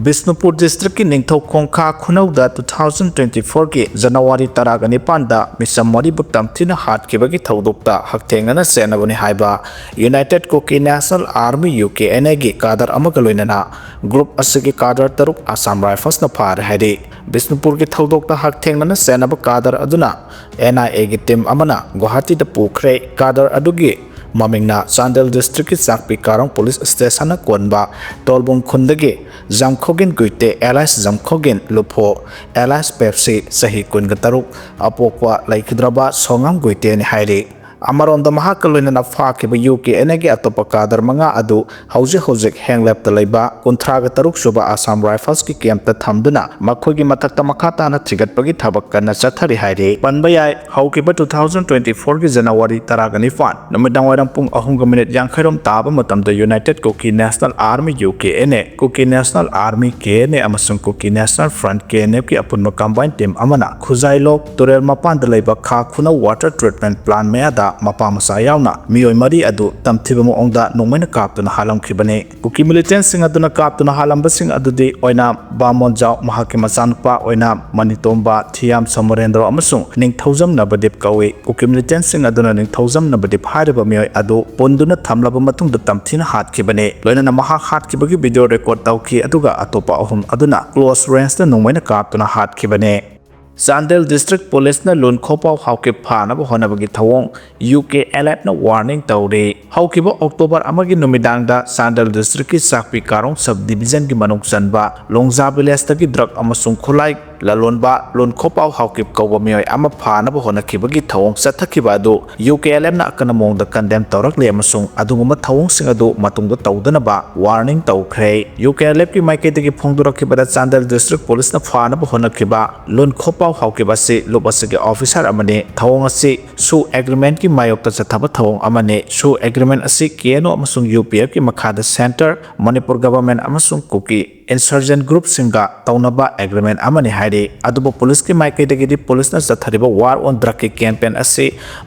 Bisnupur district ki Ningthau Khongkha Khunauda 2024 ki January 19 da Misam Maribuk tamthina hat ki bagi thaudokta haktengana senabani haiba United Kuki National Army UKNA gi kadar amaga loinana group asigi kadar taruk Assam Rifles na phar haidi Bisnupur ki thaudokta haktengana senaba kadar aduna NIA gi team amana Guwahati da pukre kadar adugi Mamingna Chandel district ki Sakpi Karang police station na konba Tolbung Khundagi Zamkhogin Guite Elias Zamkhogin Lupo Elias Pepsi Sahi Kungataruk Apokwa Laikidraba Songam Guite ni Hairi Amaron the Mahakaloina na Fakiba UKNA gi atopa kadar manga adu hauzik henglap talaiba kontraga taruk suba Assam Rifles ki camp ta thamduna makhogi matakta makata na thigat pagi thabak kana chathari hairi panbayai haukiba 2024 gi January taragani fan namidang wairang pung 3 yankhairom taba matamda United Kuki National Army UKNA Kuki National Army KNA amasung Kuki National Front KNA ki apunma combined team amana Khuzailok Turel mapan dalaiba kha khuna water treatment plant meada Mapa masa yauna miyoi mari adu tamthiba mo ongda nongmaina kaptuna halam khibane Kuki militant sing aduna kaptuna halamba sing adudi oina Bamon Jaw mahaki machanpa oina Manitomba Thiam Samarendra amasung Ningthaujam Nabadip kawe Kuki militant sing aduna Ningthaujam Nabadip hariba miyoi adu ponduna thamlaba matungda tamthina hat khibane loina maha hat khibagi video record tawki aduga atopa ahum aduna close range da nongmaina kaptuna hat khibane Chandel District Police na lun khopau hauke phana bo honabagi thawong UK alert na warning tawre haukiba October amagi numidang da Chandel District ki Sakpi Karong subdivision ki manung sanba Longja village ta ki drug amasung khulai lalonba lun khopau haukip kawba miyoi ama phana bo honakibagi thawong sathakiba adu UK alert na akana mong da condemn tawrak le amasung adunguma thawong sing adu matungda tawdana ba warning tawkhre UK alert ki maike de ki phongdurakhiba da Chandel District Police na phana bo honakiba lun khopau haukiba se lobasage officer amane thawong ase su agreement ki mayok ta chathaba thawong amane su agreement ase keno amasung UPF ki makhada center Manipur government amasung Kuki insurgent group singa taunaba agreement amani haide adubo police ki maike de gi police na chathariba war on drug ki campaign ase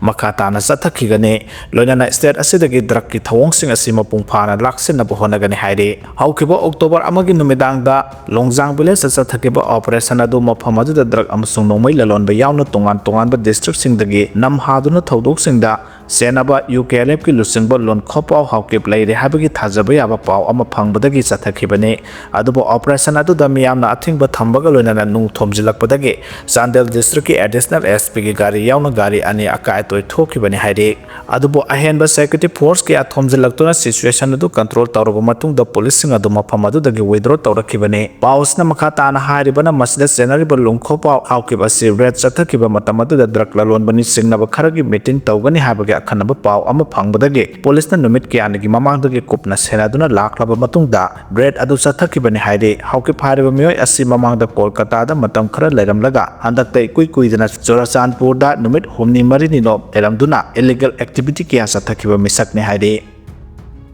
makhata na chathakigane loina na state ase de gi drug ki thawong sing ase mapung phana laksen na bohona gani haide haukiba October amagi numidang da Longjang village chathakiba operation adu mafam adu da drug amasung nongmai lalon ba yauna tongan ba district sing dagi nam haduna thodok sing da senaba UKLF ki lusingba lon khopau haukip leire habagi thajaba yaba paw ama phangbadagi chathakibane adubo operation adu da miyamna athingba thambaga loina nung thomjilakpadagi Chandel district ki additional SP ki gari yauna gari ani akai toy thokibani haide adubo ahenba security force ki athomjilaktuna situation adu control tawraba matung da police sing adu mafam adu dagi withdraw tawrakibane paus na makhata na haribana masida senari ba lung khopau haukip ase red chathakiba matam adu da drug lalon bani singnaba kharagi meeting tawgani habagi akhanaba paw ama phangbadagi police na numit kianigi mamangdagi kupna senaduna laklaba matungda red adu chathakibani haide hauki phariba miyoi asi mamangda Kolkata da matam khara leiramlaga handakta kuidana Chorachandpur da numit humni marini no leiramduna illegal activity kiya chathakiba misakne haide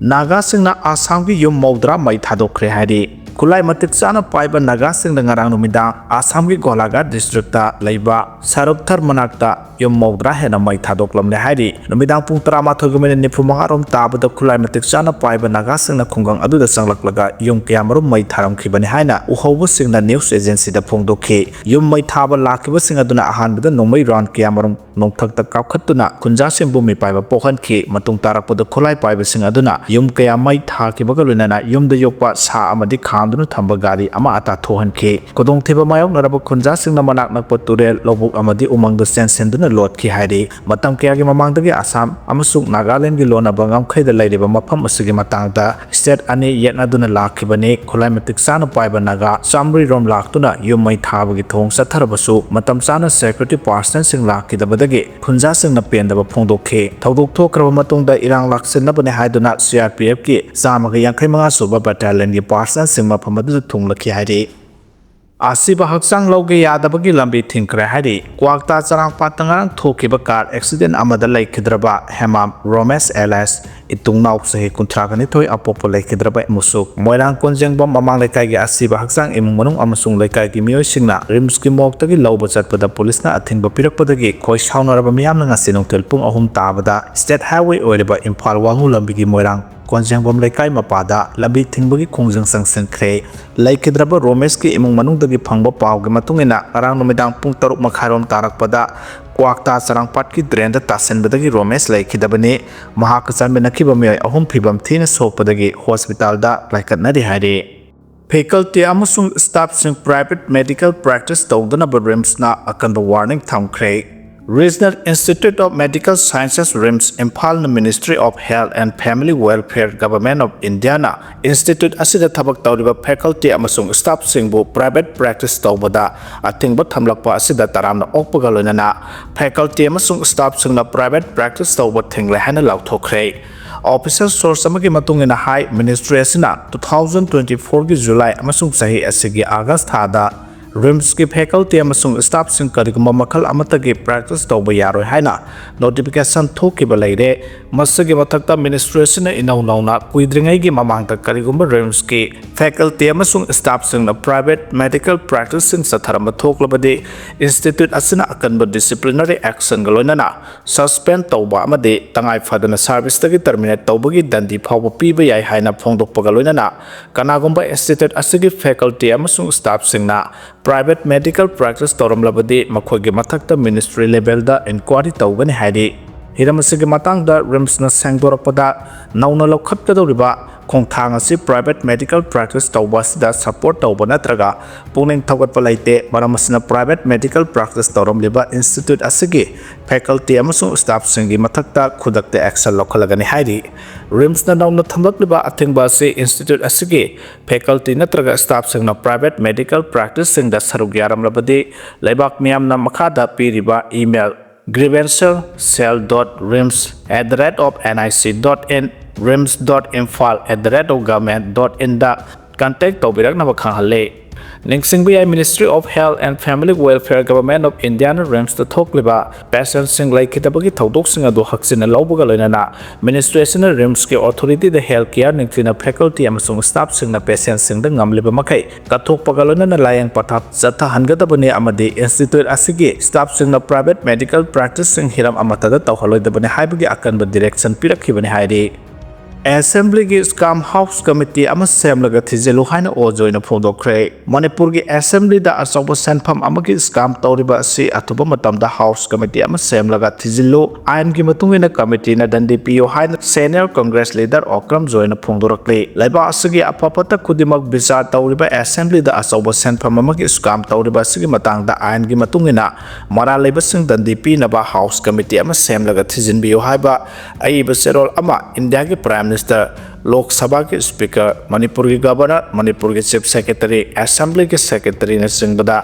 Naga singna Assam gi yum maudra mai thadokre haide Kulai matik sana paiba Naga sing da ngarang numidang Assam gi Golaga district ta leiba Sarukthar manakta yum maudra hena mai thadoklamne hairi numidang pung 13 nifumangarom tabada kulai matik sana paiba Naga sing na khungang adu da sanglaklaga yum kayamarom mai tharam khibani haina uhawba sing na news agency da phongdokhi yum mai thaba lakiba sing aduna ahanbada nongmai round kayamarom nongthakta kapkhatuna kunja sembu mi paiba pokhan khi matung tarakpada khulai paiba sing aduna yum kaya mai thakibaga loinana yum da yokpa sa amadi khamduna thamba gari ama ata thohan khi kodong thiba mayok naraba kunja sing na manak nakpa turel lobuk amadi umang da senduna lot ki haide matam kaya gi mamangdagi Assam amasung Nagaland gi lona bangam khaida lairiba mafam asigi matangda state ani yetna duna lakhibane khulai matik sana paiba Naga samri rom laktuna yumai thabagi thong satharabasu matam sana security person sing lakhidabadagi khunja sing na pendaba phongdokhe thodok thokraba matungda irang laksenabane haiduna CRPF ki samaga 25 suba battalion gi person sing mafam adu thunglakhi haide Asiba haksang loge yadabagi lambi thinkre hari kwakta charang patangarang thokiba car accident amada laikhidraba hemam Romesh LS itungnaw sahi kuntragani thoi apopo laikhidraba musuk moirang konjengbom mamang laikai gi asiba haksang imung manung amasung laikai gi miyoi singna RIMS ki moktagi lawba chatpada police na athingba pirakpadagi khoi saunaraba miyamna ngasi nongtel pung 3 tabada state highway oireba Imphal wangu lambi gi moirang Konjengbom Lekai Mapada, Labi Tingbagi Kongjang Sangsen Kre, Laikidraba Romeski Imung Manungdagi Pangbo Pau Matungina, around Nomedang Puntaruk Makarom Tarakpada, Kwakta Sarang Patki Drenda Tasen Badagi Romes Laikidabane, Mahakasan Benakibame, Ahum Pibam Tina Sopadagi, Hospital da, like at Nadi Hadi. Faculty amasung staff sing private medical practice tawdana ba RIMS na akanba warning thakhre. Regional Institute of Medical Sciences RIMS Impal na Ministry of Health and Family Welfare Government of India na Institute asida thabak tawriba faculty amasung staff sing bu private practice tawbada atingba thamlakpa asida taramna okpaga loinana faculty amasung staff sing na private practice tawba thingle hana lauthokre. Official source amagi matungina high ministry asina 2024 ki July amasung sahi asigi August thada RIMS ki faculty amasung staff sing kariguma makhal amatagi practice tawba yaroi haina notification thokiba leire masagi mathakta ministry asina inauna kuidringai gi mamangta kariguma RIMS ki faculty amasung staff sing na private medical practice sing satharama thoklabadi institute asina akanba disciplinary action galoinana suspend tawba amade tangai fadana service tagi terminate tawbagi dandi phawba piba yai haina phongdokpaga loinana kanagumba institute asigi faculty amasung staff sing na private medical practice tawramlabadi makhogi mathakta ministry level da inquiry tawgani haidi hiramasigi matangda RIMS na sangdorakpada nauna lokhatkadoriba khongthang asi private medical practice tawba sida support tawba natraga puning thawgatpa laite maramasina private medical practice tawramliba institute asigi faculty amasung staff singi mathakta khudakte action lokhalagani haidi RIMS na nauna thamlakliba athingba asi institute asigi faculty natraga staff singna private medical practice singda saruk yaramlabadi laibak miyamna makhada piriba email grievancer.rims@nic.in rims.infal@government.in da contact tobirak na bakhanghale Ningsing BI Ministry of Health and Family Welfare Government of India na RIMS ta thokliba patient sing laikitabagi thodok sing adu haksina lawbaga loinana ministry asina RIMS ke authority the healthcare ningtina faculty amasung staff sing na patient sing da ngamliba makai kathokpaga loinana layang pathat jatha hangadabani amadi institute asigi staff sing na private medical practice sing hiram amata da tawhaloidabani haibagi akanba direction pirakhibani haidi Assembly ki Scam House Committee ama semlaga thijelu haina ojoina phondokre Manipur ki Assembly da asawba senpham amagi scam tawriba si athuba matamda House Committee ama semlaga thijelu ain ki matungina committee na dandi pio haina Senior Congress Leader Okram joina phondorakle laiba asigi apapata kudimak bisa tawriba Assembly da asawba senpham amagi scam tawriba sigi matangda ain ki matungina mara leiba sing dandi pi naba House Committee ama semlaga thijinbio haiba aiba serol ama India ki Prime Minister Lok Sabha के Speaker Manipur के Governor Manipur के Chief Secretary Assembly के Secretary ने सिंगदा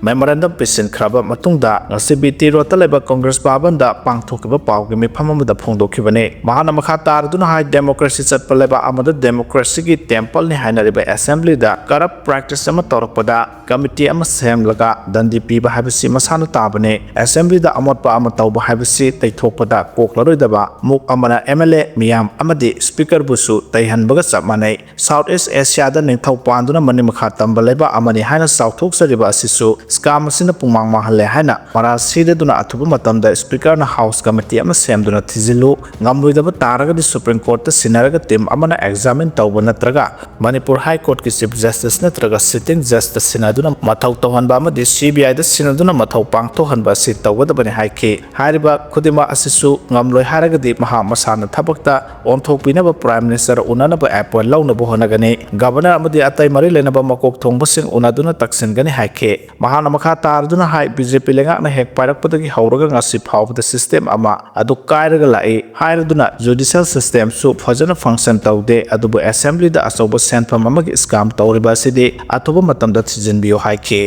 Memorandum पिसिन खराबा मतुंगदा ngasibi rota leba Congress Bhavan da pangthokiba pau ke mifam amada phongdokhibane mahana makha tarduna hai democracy chatpa leba amada democracy ki temple ni haina leba Assembly da corrupt practice ama torokpada committee ama semlaga dandi piba habisi masana tabane Assembly da amotpa ama tawba habisi taithokpada koklaroi muk amana MLA miyam amadi Speaker busu taihanbaga chapmanai Southeast Asia da ningthau panduna mani makha tamba leba amani haina southok sariba asisu scam asina pungmang mahalle haina mara side duna athuba matamda Speaker na House Committee ama semduna thizilu ngamloidaba taraga di Supreme Court ta sinaraga tim amana examine tawba natraga Manipur High Court ki Chief Justice natraga Sitting Justice sinaduna mathau tawhanba ama di CBI da sinaduna mathau pangthohanba si tawgadabani haike hariba khudima asisu ngamloi haraga di maha masana thabakta onthokpinaba Prime Minister unanaba appoint launaba honagani Governor amadi atai mari lenaba makok thongbasing unaduna taksingani haike mahana makha tarduna hai BJP lenga na hek pairakpadagi hauraga ngasi phawbada system ama adu kairaga lai hairaduna judicial system su phajana function tawde adubu assembly da asoba senfam amagi scam tawriba sidi atoba matamda thijinbiyo haike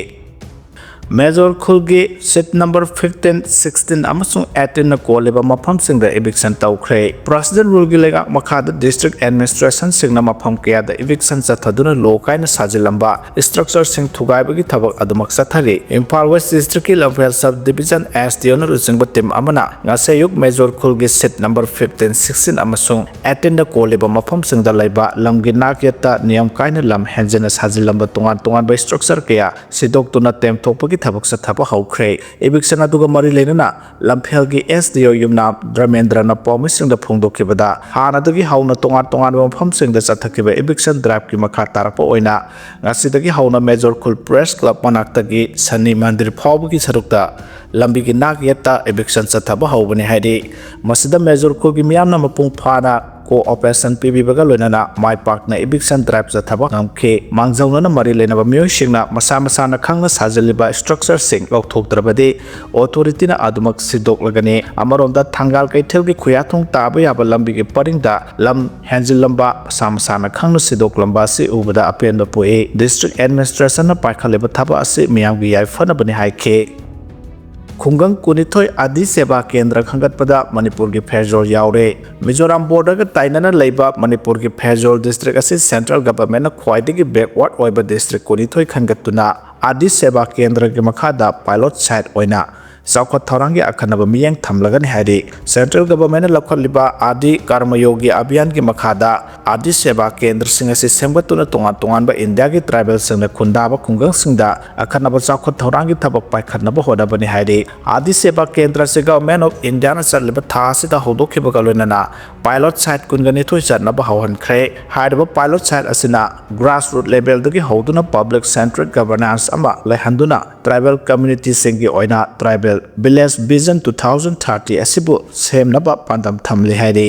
Major Khulgi seat number 15, 16 amasung 18 na koleba mafam singda eviction tawkhre President rule gi lega makhada district administration singna mafam kya da eviction chathaduna lokai na sajilamba structure sing thugai bagi thabak adumak sathari Imphal West District ki Lamphel Sub Division SDO na rusing batim amana ngasayuk Major Khulgi seat number 15, 16 amasung 18 na koleba mafam singda laiba lamgi nakyata niyam kaina lam henjena sajilamba tungan by structure kya sidok tuna tem thokpagi ꯊꯕꯛ ꯆꯠꯊꯕ ꯍꯧꯈ꯭ꯔꯦ eviction aduga mari lenana lamphel gi SDO yumna Dramendrana promising phongdokibada hanadagi hauna tongan mafamsingda chathakiba eviction drive ki makha tarapa oina ngasidagi hauna major khul press club manaktagi Sani Mandir phawgi sarukta lambi gi nagyata eviction chathaba hawbani haidi masida major khul gi miyamna mapung phana cooperation pibibaga loinana mai park na eviction drive chathaba ngamkhe mangjauna mari lenaba miyoi singna masa na khangna sajaliba structure sing lokthokdrabadi authority na adumak sidok lagani amaronda thangal kaithel gi khuyathong taba yaba lambi gi paringda lam hanjil lamba masa na khangna sidok lamba si ubada apenda poe district administration na paikhaleba thaba ase miyam gi yai fana bani haikhe Khungang Kunithoi Adi Seba Kendra Khangatpada Manipur ki Phare yaure Mizoram border ka tainana leiba Manipur ki Phare district ase central government na khwaidagi backward oiba district Kunithoi khangatuna Adi Seba Kendra ki makhada pilot site oina Saukhat Thaurangi akanaba miyang thamlagani hari central government na lakhatliba Adi Karmayogi Abhiyan ki makhada Adi Seba Kendra sing ase semgatuna tongan ba India ki tribal sing na khundaba khungang singda akanaba Saukhat Thaurangi thabak paikhatnaba hodabani hari Adi Seba Kendra se government of India na chatliba tha se da hodokhiba galonana pilot site kungani thoi chatnaba hawhan khre haidaba pilot site asina grassroots level dagi hoduna public centered governance ama lehanduna tribal community singi oina tribal Village Vision 2030 asibu semnaba pandam thamli hairi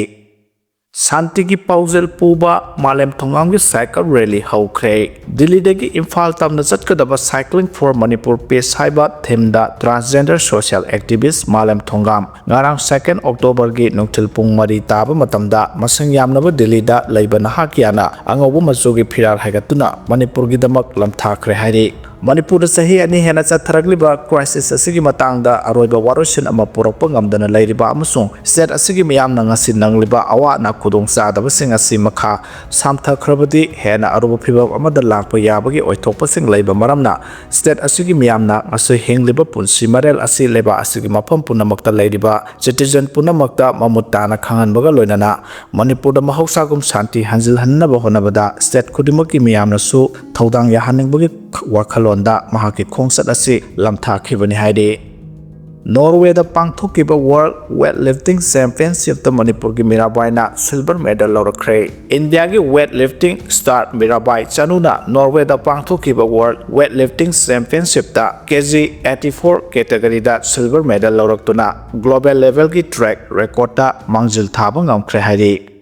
Santi ki paujel puba malem thongam ki cycle rally haukhre Delhi dagi Imphal tamna chatkadaba cycling for Manipur peace haiba themda transgender social activist malem thongam ngarang 2 October gi nokthil pung mari taba matamda masang yamnaba Delhi da leiba naha kiana angobu machu gi phirar haigatuna Manipur gi damak lam thakhre hairi Manipur sahi ani hena chatharagliba crisis asigi matangda aroiba warosin ama purakpa ngamdana leiriba amasung state asigi miyamna ngasi nangliba awa na khudong chadaba sing asi makha samthakhrabadi hena aruba phibam amada lakpa yabagi oithokpa sing leiba maramna state asigi miyamna asu hingliba punsi marel asi leba asigi mafam punamakta leiriba citizen punamakta mamutana khanganbaga loinana Manipur da mahausagum shanti hanjil hannaba honabada state khudimaki miyamna su thodang ya haningbagi wakhalonda mahaki khongsat asi lamthakhibani haide Norway da pangthokiba World Weightlifting Championship ta Manipur gi Mirabai na silver medal lawrakre India gi weightlifting star Mirabai chanuna Norway da pangthokiba World Weightlifting Championship ta kg 84 category da silver medal lawraktuna global level gi track record ta mangjil thaba ngamkhre haide